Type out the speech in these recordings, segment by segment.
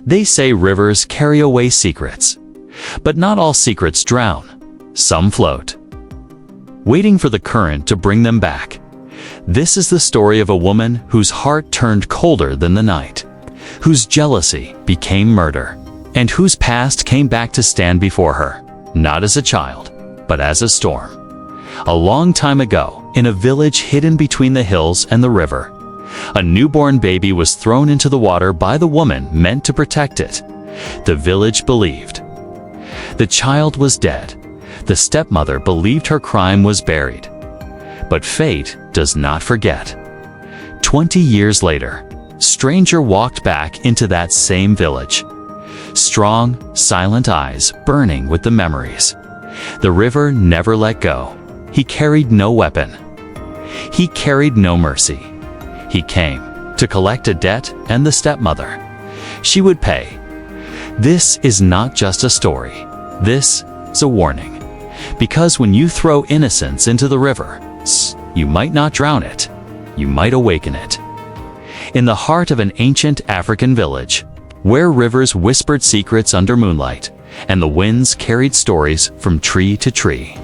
They say rivers carry away secrets, but not all secrets drown. Some float, waiting for the current to bring them back. This is the story of a woman whose heart turned colder than the night, whose jealousy became murder, and whose past came back to stand before her, not as a child, but as a storm. A long time ago, in a village hidden between the hills and the river, a newborn baby was thrown into the water by the woman meant to protect it. The village believed the child was dead. The stepmother believed her crime was buried. But fate does not forget. 20 years later, stranger walked back into that same village. Strong, silent eyes burning with the memories. The river never let go. He carried no weapon. He carried no mercy. He came to collect a debt, and the stepmother, she would pay. This is not just a story. This is a warning. Because when you throw innocence into the river, you might not drown it. You might awaken it. In the heart of an ancient African village, where rivers whispered secrets under moonlight, and the winds carried stories from tree to tree,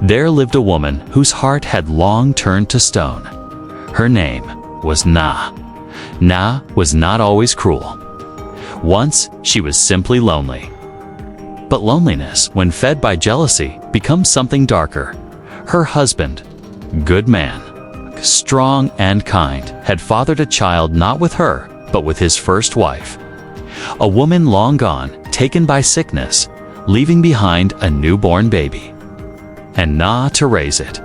there lived a woman whose heart had long turned to stone. Her name was Na. Na was not always cruel. Once, she was simply lonely. But loneliness, when fed by jealousy, becomes something darker. Her husband, good man, strong and kind, had fathered a child not with her, but with his first wife. A woman long gone, taken by sickness, leaving behind a newborn baby. And Na to raise it.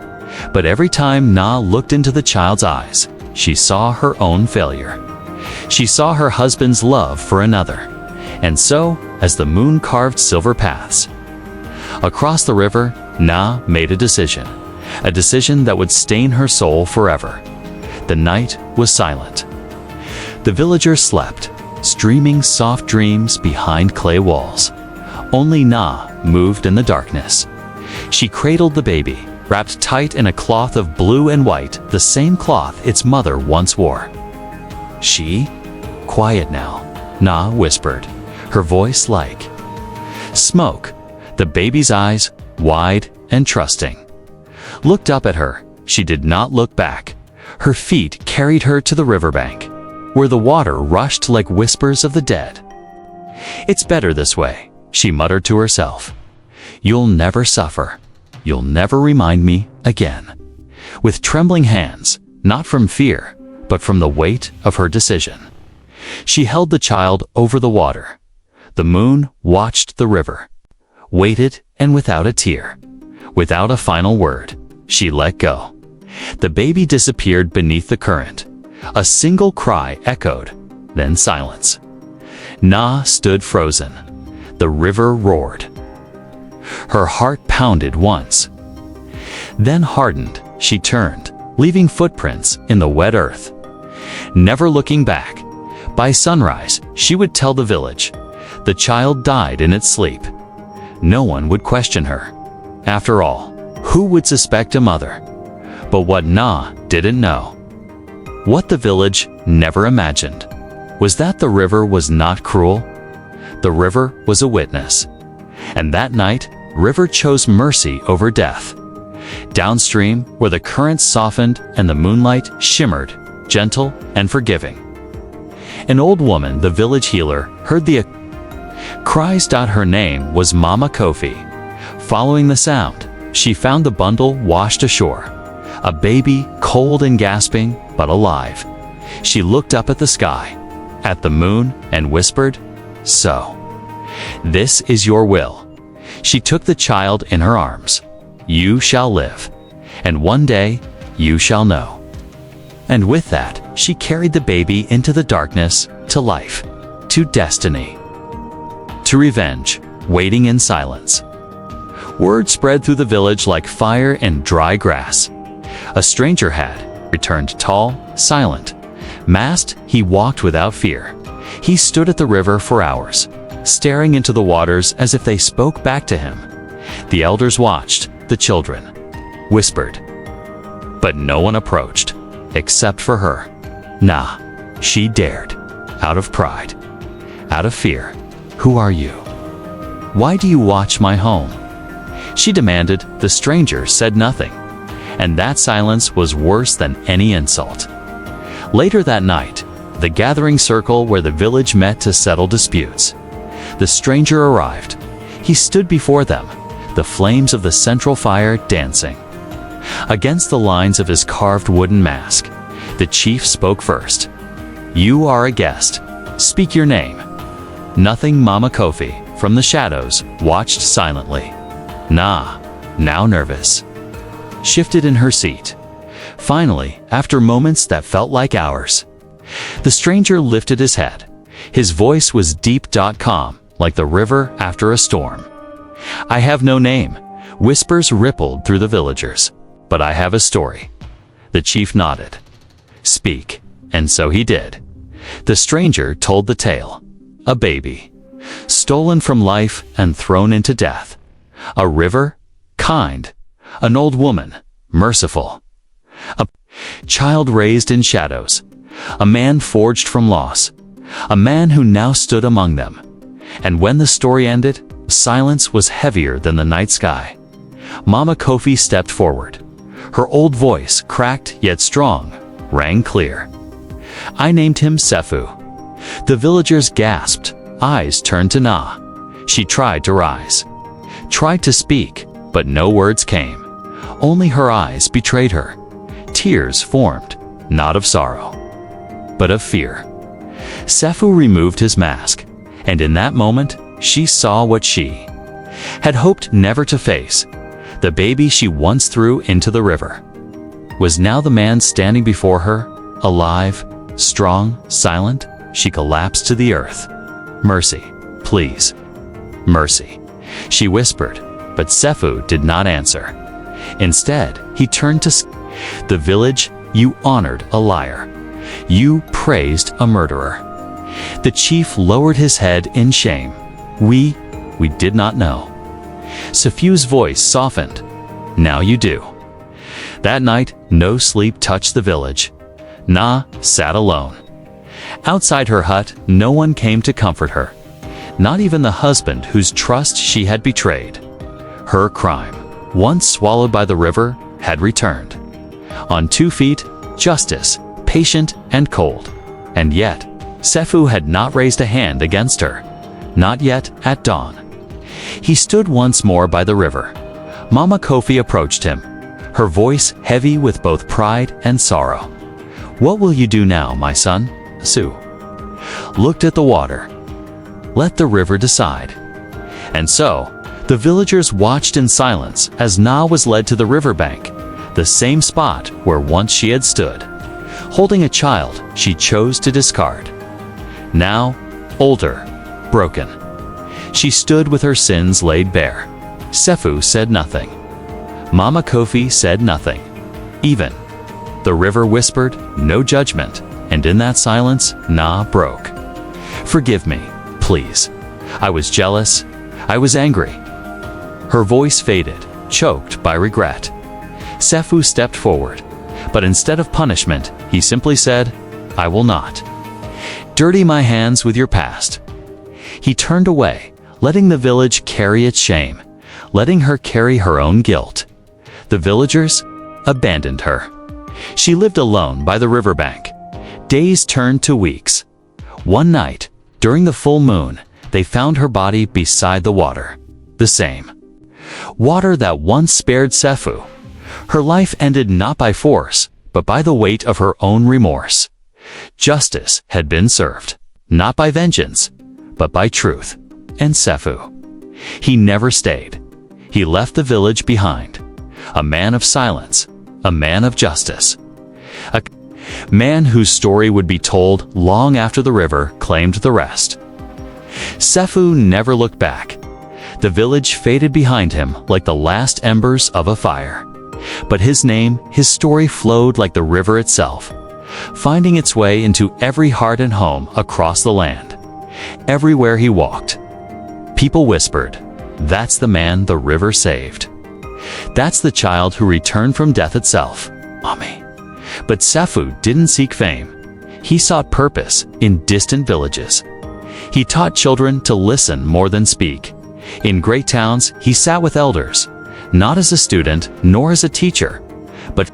But every time Na looked into the child's eyes, she saw her own failure. She saw her husband's love for another. And so, as the moon carved silver paths across the river, Na made a decision that would stain her soul forever. The night was silent. The villagers slept, streaming soft dreams behind clay walls. Only Na moved in the darkness. She cradled the baby, wrapped tight in a cloth of blue and white, the same cloth its mother once wore. She, quiet now, Na whispered, her voice like smoke. The baby's eyes, wide and trusting, looked up at her. She did not look back. Her feet carried her to the riverbank, where the water rushed like whispers of the dead. It's better this way, she muttered to herself. You'll never suffer. You'll never remind me again. With trembling hands, not from fear, but from the weight of her decision, she held the child over the water. The moon watched the river, waited, and without a tear, without a final word, she let go. The baby disappeared beneath the current. A single cry echoed, then silence. Na stood frozen. The river roared. Her heart pounded once, then hardened. She turned, leaving footprints in the wet earth. Never looking back, by sunrise, she would tell the village, the child died in its sleep. No one would question her. After all, who would suspect a mother? But what Na didn't know, what the village never imagined, was that the river was not cruel. The river was a witness. And that night, river chose mercy over death. Downstream, where the currents softened and the moonlight shimmered, gentle and forgiving, an old woman, the village healer, heard the cries. Her name was Mama Kofi. Following the sound, she found the bundle washed ashore. A baby, cold and gasping, but alive. She looked up at the sky, at the moon, and whispered, "So, this is your will." She took the child in her arms. "You shall live, and one day you shall know." And with that, she carried the baby into the darkness, to life, to destiny, to revenge, waiting in silence. Word spread through the village like fire in dry grass. A stranger had returned, tall, silent, masked. He walked without fear. He stood at the river for hours, staring into the waters as if they spoke back to him. The elders watched, the children whispered, but no one approached, except for her. Nah, she dared, out of pride, out of fear. "Who are you? Why do you watch my home?" she demanded. The stranger said nothing, and that silence was worse than any insult. Later that night, the gathering circle where the village met to settle disputes. The stranger arrived. He stood before them, the flames of the central fire dancing. Against the lines of his carved wooden mask, the chief spoke first. "You are a guest. Speak your name." Nothing. Mama Kofi, from the shadows, watched silently. Na, now nervous, shifted in her seat. Finally, after moments that felt like hours, the stranger lifted his head. His voice was deep, calm, like the river after a storm. "I have no name," whispers rippled through the villagers, "but I have a story." The chief nodded. "Speak." And so he did. The stranger told the tale. A baby, stolen from life and thrown into death. A river, kind. An old woman, merciful. A child raised in shadows. A man forged from loss. A man who now stood among them. And when the story ended, silence was heavier than the night sky. Mama Kofi stepped forward. Her old voice, cracked yet strong, rang clear. "I named him Sefu." The villagers gasped, eyes turned to Na. She tried to rise, tried to speak, but no words came. Only her eyes betrayed her. Tears formed, not of sorrow, but of fear. Sefu removed his mask, and in that moment, she saw what she had hoped never to face. The baby she once threw into the river was now the man standing before her, alive, strong, silent. She collapsed to the earth. "Mercy, please. Mercy," she whispered, but Sefu did not answer. Instead, he turned to the village. "You honored a liar. You praised a murderer." The chief lowered his head in shame. We did not know." Sefu's voice softened. "Now you do." That night, no sleep touched the village. Na sat alone. Outside her hut, no one came to comfort her. Not even the husband whose trust she had betrayed. Her crime, once swallowed by the river, had returned. On 2 feet, justice, patient and cold. And yet, Sefu had not raised a hand against her. Not yet at dawn. He stood once more by the river. Mama Kofi approached him, her voice heavy with both pride and sorrow. "What will you do now, my son?" Su looked at the water. "Let the river decide." And so, the villagers watched in silence as Na was led to the riverbank, the same spot where once she had stood, holding a child she chose to discard. Now, older, broken, she stood with her sins laid bare. Sefu said nothing. Mama Kofi said nothing. Even the river whispered, no judgment, and in that silence, Na broke. "Forgive me, please. I was jealous. I was angry." Her voice faded, choked by regret. Sefu stepped forward, but instead of punishment, he simply said, "I will not dirty my hands with your past." He turned away, letting the village carry its shame, letting her carry her own guilt. The villagers abandoned her. She lived alone by the riverbank. Days turned to weeks. One night, during the full moon, they found her body beside the water. The same water that once spared Sefu. Her life ended not by force, but by the weight of her own remorse. Justice had been served, not by vengeance, but by truth. And Sefu, he never stayed. He left the village behind. A man of silence, a man of justice. A man whose story would be told long after the river claimed the rest. Sefu never looked back. The village faded behind him like the last embers of a fire. But his name, his story flowed like the river itself, finding its way into every heart and home across the land. Everywhere he walked, people whispered, "That's the man the river saved. That's the child who returned from death itself." Mommy. But Sefu didn't seek fame. He sought purpose in distant villages. He taught children to listen more than speak. In great towns, he sat with elders, not as a student nor as a teacher, but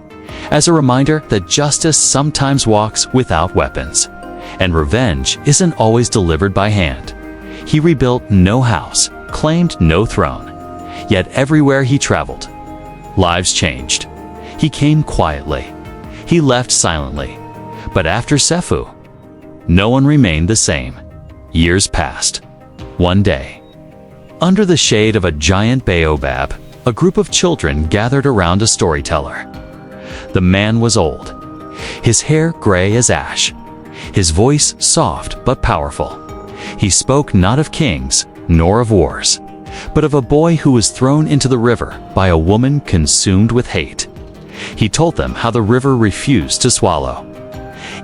as a reminder that justice sometimes walks without weapons, and revenge isn't always delivered by hand. He rebuilt no house, claimed no throne, yet everywhere he traveled, lives changed. He came quietly. He left silently. But after Sefu, no one remained the same. Years passed. One day, under the shade of a giant baobab, a group of children gathered around a storyteller. The man was old, his hair gray as ash, his voice soft but powerful. He spoke not of kings nor of wars, but of a boy who was thrown into the river by a woman consumed with hate. He told them how the river refused to swallow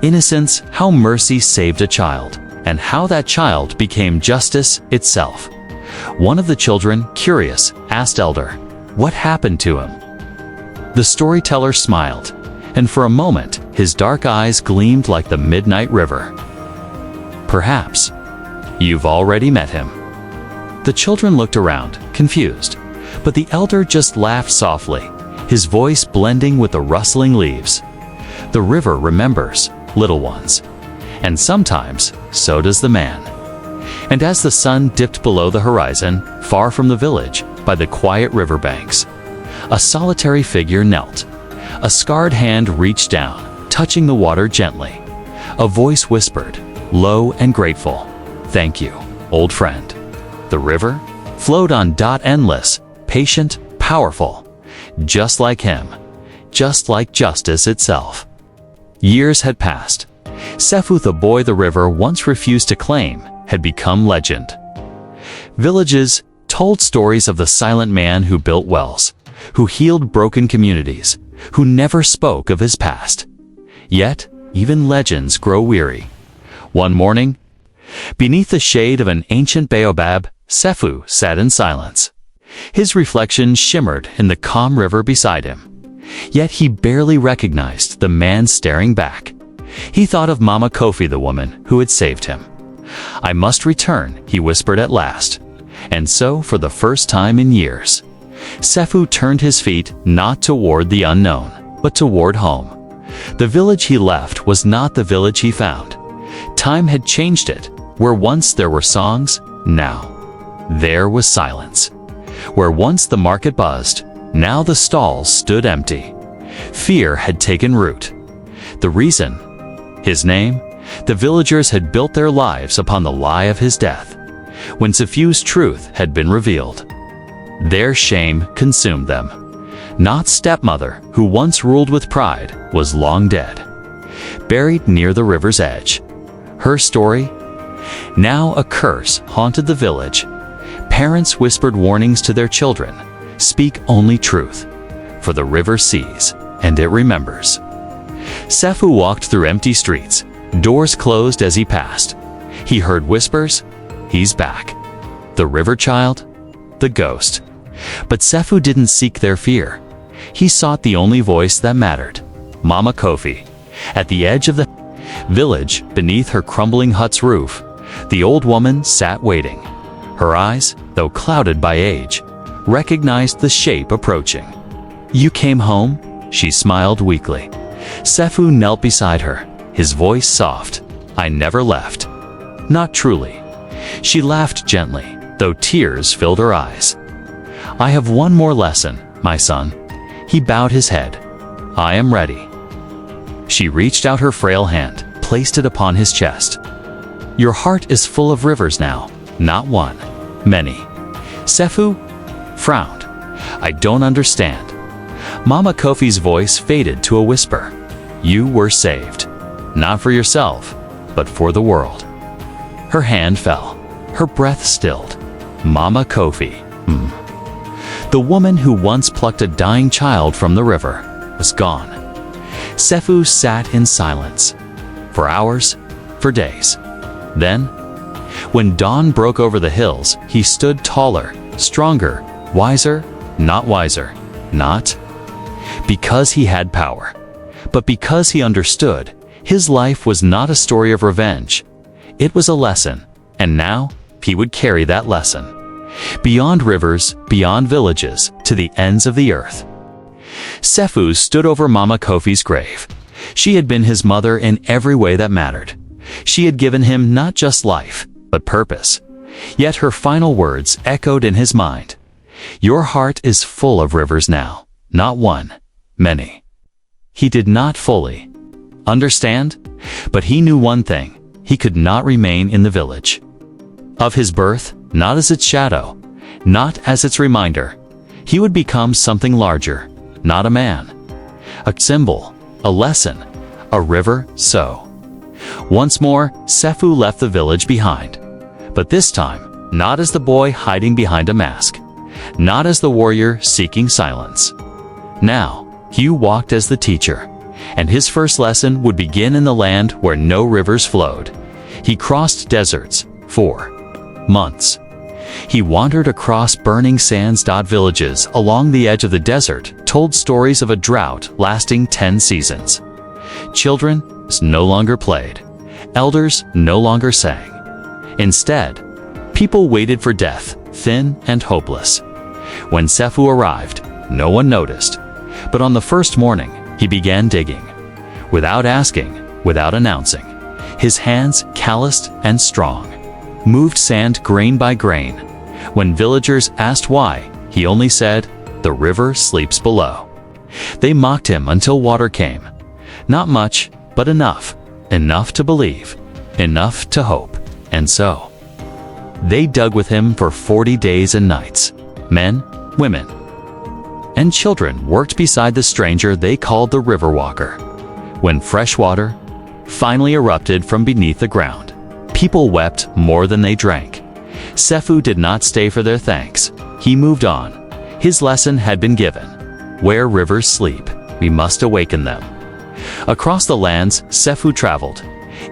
innocence, how mercy saved a child, and how that child became justice itself. One of the children, curious, asked Elder, "What happened to him?" The storyteller smiled, and for a moment his dark eyes gleamed like the midnight river. "Perhaps you've already met him." The children looked around, confused, but the elder just laughed softly, his voice blending with the rustling leaves. "The river remembers, little ones, and sometimes so does the man." And as the sun dipped below the horizon, far from the village, by the quiet riverbanks, a solitary figure knelt. A scarred hand reached down, touching the water gently. A voice whispered, low and grateful, "Thank you, old friend." The river flowed on, endless, patient, powerful, just like him, just like justice itself. Years had passed. Sefu, the boy the river once refused to claim, had become legend. Villages told stories of the silent man who built wells, who healed broken communities, who never spoke of his past. Yet, even legends grow weary. One morning, beneath the shade of an ancient baobab, Sefu sat in silence. His reflection shimmered in the calm river beside him. Yet he barely recognized the man staring back. He thought of Mama Kofi, the woman who had saved him. "I must return," he whispered at last. And so, for the first time in years, Sefu turned his feet not toward the unknown, but toward home. The village he left was not the village he found. Time had changed it. Where once there were songs, now there was silence. Where once the market buzzed, now the stalls stood empty. Fear had taken root. The reason? His name? The villagers had built their lives upon the lie of his death. When Sefu's truth had been revealed, their shame consumed them. Not stepmother, who once ruled with pride, was long dead, buried near the river's edge. Her story? Now a curse haunted the village. Parents whispered warnings to their children, "Speak only truth, for the river sees, and it remembers." Sefu walked through empty streets, doors closed as he passed. He heard whispers, "He's back." The river child, the ghost. But Sefu didn't seek their fear. He sought the only voice that mattered, Mama Kofi. At the edge of the village, beneath her crumbling hut's roof, the old woman sat waiting. Her eyes, though clouded by age, recognized the shape approaching. "You came home?" She smiled weakly. Sefu knelt beside her, his voice soft. "I never left." "Not truly." She laughed gently, though tears filled her eyes. "I have one more lesson, my son." He bowed his head. "I am ready." She reached out her frail hand, placed it upon his chest. "Your heart is full of rivers now, not one, many." Sefu frowned. "I don't understand." Mama Kofi's voice faded to a whisper. "You were saved, not for yourself, but for the world." Her hand fell, her breath stilled. Mama Kofi. The woman who once plucked a dying child from the river was gone. Sefu sat in silence, for hours, for days. Then, when dawn broke over the hills, he stood taller, stronger, wiser, not because he had power, but because he understood his life was not a story of revenge. It was a lesson And now, he would carry that lesson. Beyond rivers, beyond villages, to the ends of the earth. Sefu stood over Mama Kofi's grave. She had been his mother in every way that mattered. She had given him not just life, but purpose. Yet her final words echoed in his mind. Your heart is full of rivers now, not one, many. He did not fully understand, but he knew one thing. He could not remain in the village. Of his birth, not as its shadow, not as its reminder. He would become something larger, not a man. A symbol, a lesson, a river, so. Once more, Sefu left the village behind. But this time, not as the boy hiding behind a mask. Not as the warrior seeking silence. Now, he walked as the teacher. And his first lesson would begin in the land where no rivers flowed. He crossed deserts for months. He wandered across burning sands. Villages along the edge of the desert told stories of a drought lasting 10 seasons. Children no longer played. Elders no longer sang. Instead, people waited for death, thin and hopeless. When Sefu arrived, no one noticed. But on the first morning, he began digging. Without asking, without announcing. His hands, calloused and strong, moved sand grain by grain. When villagers asked why, he only said, "The river sleeps below." They mocked him until water came. Not much, but enough. Enough to believe. Enough to hope. And so, they dug with him for 40 days and nights. Men, women, and children worked beside the stranger they called the river walker. When fresh water finally erupted from beneath the ground, people wept more than they drank. Sefu did not stay for their thanks. He moved on. His lesson had been given. Where rivers sleep, we must awaken them. Across the lands, Sefu traveled.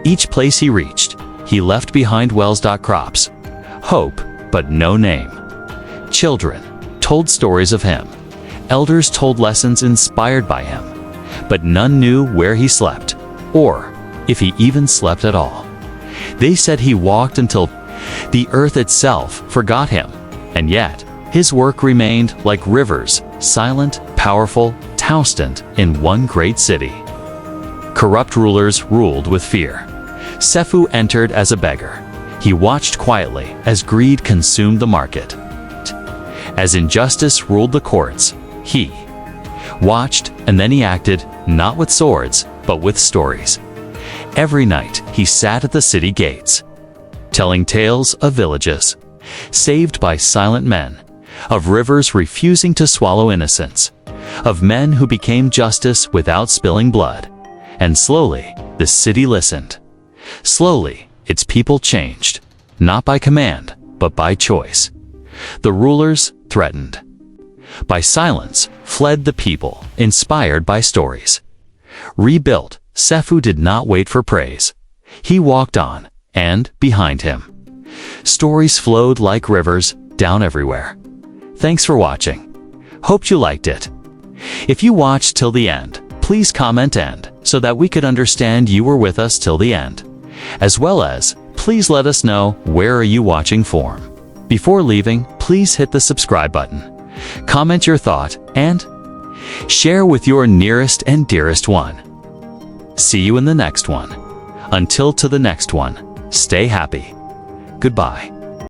Each place he reached, he left behind wells. Crops, hope, but no name. Children told stories of him. Elders told lessons inspired by him. But none knew where he slept, or if he even slept at all. They said he walked until the earth itself forgot him, and yet his work remained like rivers, silent, powerful, townsend in one great city. Corrupt rulers ruled with fear. Sefu entered as a beggar. He watched quietly as greed consumed the market. As injustice ruled the courts, he watched, and then he acted, not with swords, but with stories. Every night, he sat at the city gates, telling tales of villages saved by silent men, of rivers refusing to swallow innocence, of men who became justice without spilling blood. And slowly, the city listened. Slowly, its people changed, not by command, but by choice. The rulers threatened. By silence, fled the people, inspired by stories. Rebuilt, Sefu did not wait for praise. He walked on, and behind him, stories flowed like rivers, down everywhere. Thanks for watching. Hoped you liked it. If you watched till the end, please comment "end" so that we could understand you were with us till the end. As well as, please let us know where are you watching from. Before leaving, please hit the subscribe button. Comment your thought, and share with your nearest and dearest one. See you in the next one. Until to the next one, stay happy. Goodbye.